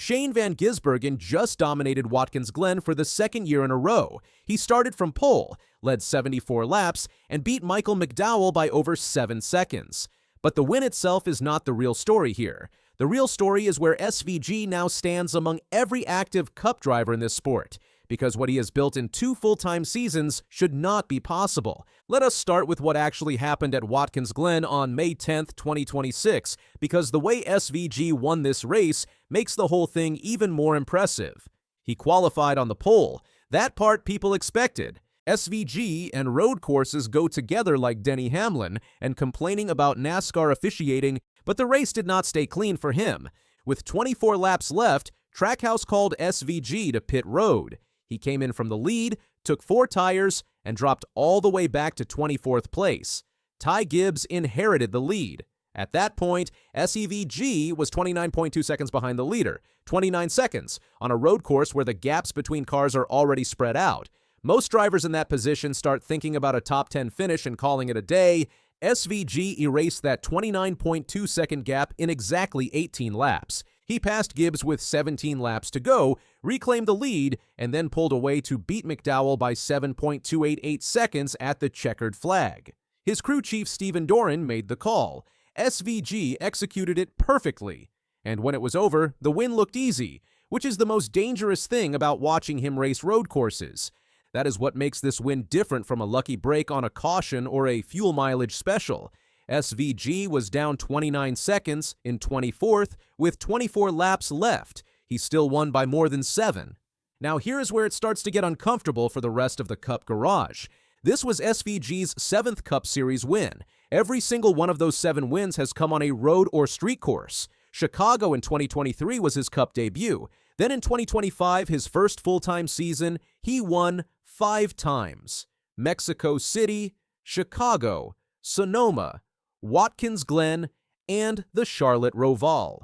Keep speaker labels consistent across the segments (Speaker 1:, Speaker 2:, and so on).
Speaker 1: Shane van Gisbergen just dominated Watkins Glen for the second year in a row. He started from pole, led 74 laps, and beat Michael McDowell by over 7 seconds. But the win itself is not the real story here. The real story is where SVG now stands among every active Cup driver in this sport, because what he has built in 2 full-time seasons should not be possible. Let us start with what actually happened at Watkins Glen on May 10th, 2026, because the way SVG won this race makes the whole thing even more impressive. He qualified on the pole. That part people expected. SVG and road courses go together like Denny Hamlin, and complaining about NASCAR officiating, but the race did not stay clean for him. With 24 laps left, Trackhouse called SVG to pit road. He came in from the lead, took 4 tires, and dropped all the way back to 24th place. Ty Gibbs inherited the lead. At that point, SVG was 29.2 seconds behind the leader, 29 seconds, on a road course where the gaps between cars are already spread out. Most drivers in that position start thinking about a top 10 finish and calling it a day. SVG erased that 29.2 second gap in exactly 18 laps. He passed Gibbs with 17 laps to go, reclaimed the lead, and then pulled away to beat McDowell by 7.288 seconds at the checkered flag. His crew chief Stephen Doran made the call. SVG executed it perfectly. And when it was over, the win looked easy, which is the most dangerous thing about watching him race road courses. That is what makes this win different from a lucky break on a caution or a fuel mileage special. SVG was down 29 seconds in 24th with 24 laps left. He still won by more than 7. Now here is where it starts to get uncomfortable for the rest of the Cup garage. This was SVG's 7th Cup Series win. Every single one of those 7 wins has come on a road or street course. Chicago in 2023 was his Cup debut. Then in 2025, his first full-time season, he won 5 times. Mexico City, Chicago, Sonoma, Watkins Glen, and the Charlotte Roval.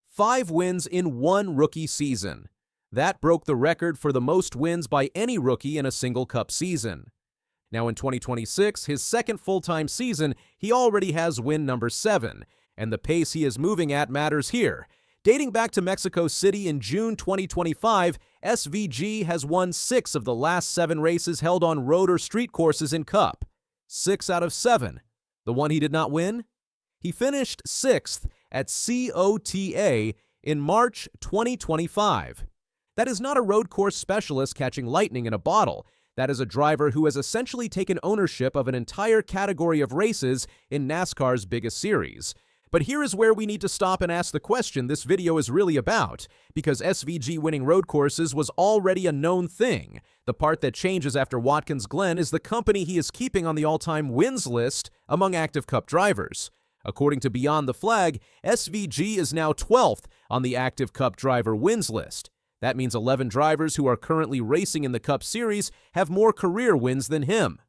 Speaker 1: 5 wins in 1 rookie season. That broke the record for the most wins by any rookie in a single Cup season. Now in 2026, his second full-time season, he already has win number 7, and the pace he is moving at matters here. Dating back to Mexico City in June 2025, SVG has won 6 of the last 7 races held on road or street courses in Cup. 6 out of 7. The one he did not win? He finished 6th at COTA in March 2025. That is not a road course specialist catching lightning in a bottle. That is a driver who has essentially taken ownership of an entire category of races in NASCAR's biggest series. But here is where we need to stop and ask the question this video is really about, because SVG winning road courses was already a known thing. The part that changes after Watkins Glen is the company he is keeping on the all-time wins list among active Cup drivers. According to Beyond the Flag, SVG is now 12th on the active Cup driver wins list. That means 11 drivers who are currently racing in the Cup Series have more career wins than him.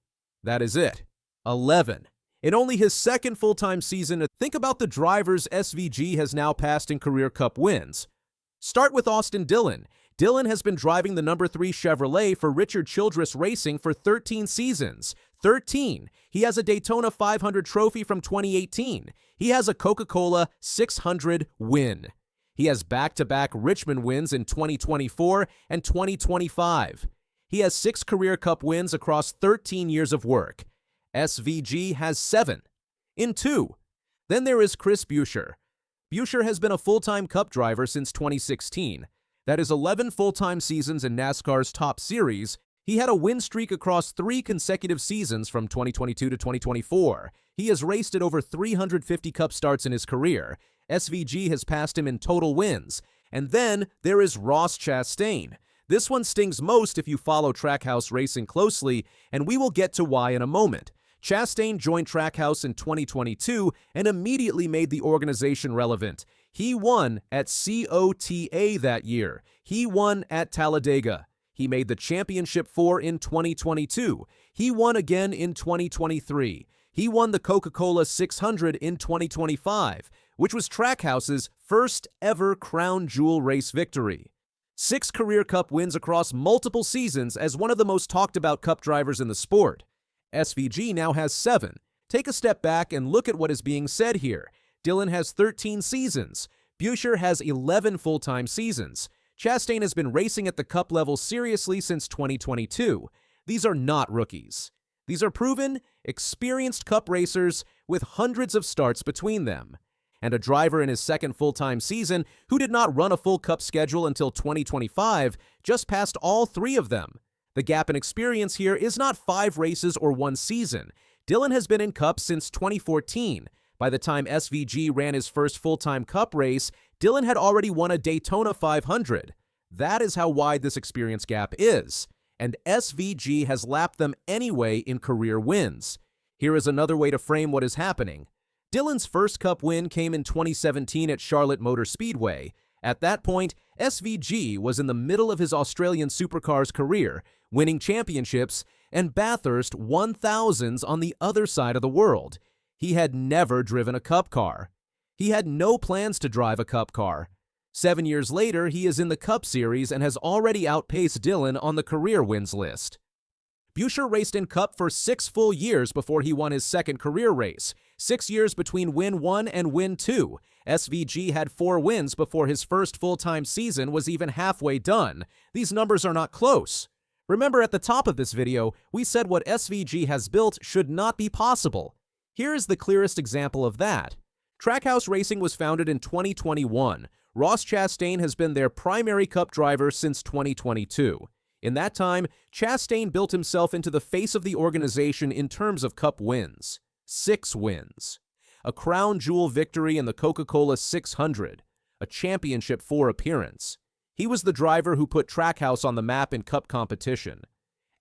Speaker 1: That is it. 11. In only his second full-time season, think about the drivers SVG has now passed in career Cup wins. Start with Austin Dillon. Dillon has been driving the number 3 Chevrolet for Richard Childress Racing for 13 seasons. 13. He has a Daytona 500 trophy from 2018. He has a Coca-Cola 600 win. He has back-to-back Richmond wins in 2024 and 2025. He has 6 career Cup wins across 13 years of work. SVG has 7. In 2. Then there is Chris Buescher. Buescher has been a full-time Cup driver since 2016. That is 11 full-time seasons in NASCAR's top series. He had a win streak across 3 consecutive seasons from 2022 to 2024. He has raced at over 350 Cup starts in his career. SVG has passed him in total wins. And then there is Ross Chastain. This one stings most if you follow Trackhouse racing closely, and we will get to why in a moment. Chastain joined Trackhouse in 2022 and immediately made the organization relevant. He won at COTA that year. He won at Talladega. He made the championship 4 in 2022. He won again in 2023. He won the Coca-Cola 600 in 2025, which was Trackhouse's first ever crown jewel race victory. 6 career Cup wins across multiple seasons as one of the most talked about Cup drivers in the sport. SVG now has 7. Take a step back and look at what is being said here. Dillon has 13 seasons. Buescher has 11 full-time seasons. Chastain has been racing at the Cup level seriously since 2022. These are not rookies. These are proven, experienced Cup racers with hundreds of starts between them. And a driver in his second full-time season who did not run a full Cup schedule until 2025 just passed all 3 of them. The gap in experience here is not 5 races or 1 season. Dillon has been in Cup since 2014. By the time SVG ran his first full-time Cup race, Dillon had already won a Daytona 500. That is how wide this experience gap is. And SVG has lapped them anyway in career wins. Here is another way to frame what is happening. Dillon's first Cup win came in 2017 at Charlotte Motor Speedway. At that point, SVG was in the middle of his Australian supercars career, winning championships, and Bathurst won thousands on the other side of the world. He had never driven a Cup car. He had no plans to drive a Cup car. 7 years later, he is in the Cup Series and has already outpaced Dillon on the career wins list. Buescher raced in Cup for 6 full years before he won his second career race. 6 years between win 1 and win 2. SVG had 4 wins before his first full-time season was even halfway done. These numbers are not close. Remember, at the top of this video, we said what SVG has built should not be possible. Here is the clearest example of that. Trackhouse Racing was founded in 2021. Ross Chastain has been their primary Cup driver since 2022. In that time, Chastain built himself into the face of the organization in terms of Cup wins. 6 wins. A crown jewel victory in the Coca-Cola 600. A championship 4 appearance. He was the driver who put Trackhouse on the map in Cup competition.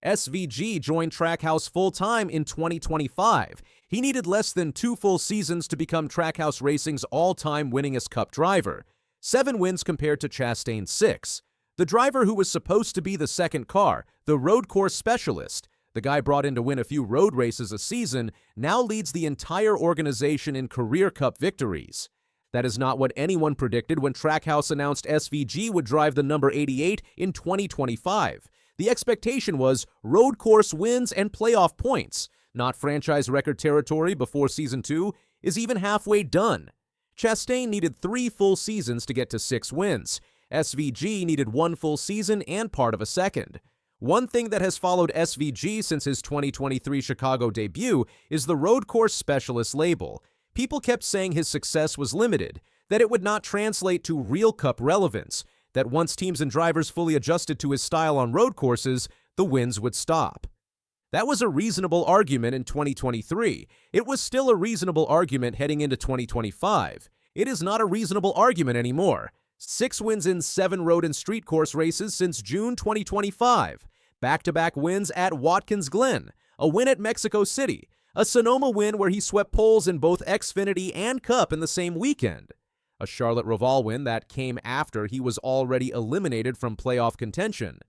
Speaker 1: SVG joined Trackhouse full-time in 2025. He needed less than 2 full seasons to become Trackhouse Racing's all-time winningest Cup driver. 7 wins compared to Chastain's 6. The driver who was supposed to be the second car, the road course specialist, the guy brought in to win a few road races a season, now leads the entire organization in career Cup victories. That is not what anyone predicted when Trackhouse announced SVG would drive the number 88 in 2025. The expectation was road course wins and playoff points. Not franchise record territory before Season 2 is even halfway done. Chastain needed 3 full seasons to get to 6 wins. SVG needed 1 full season and part of a second. One thing that has followed SVG since his 2023 Chicago debut is the road course specialist label. People kept saying his success was limited, that it would not translate to real Cup relevance, that once teams and drivers fully adjusted to his style on road courses, the wins would stop. That was a reasonable argument in 2023. It was still a reasonable argument heading into 2025. It is not a reasonable argument anymore. 6 wins in 7 road and street course races since June 2025. Back-to-back wins at Watkins Glen. A win at Mexico City. A Sonoma win where he swept poles in both Xfinity and Cup in the same weekend. A Charlotte Roval win that came after he was already eliminated from playoff contention.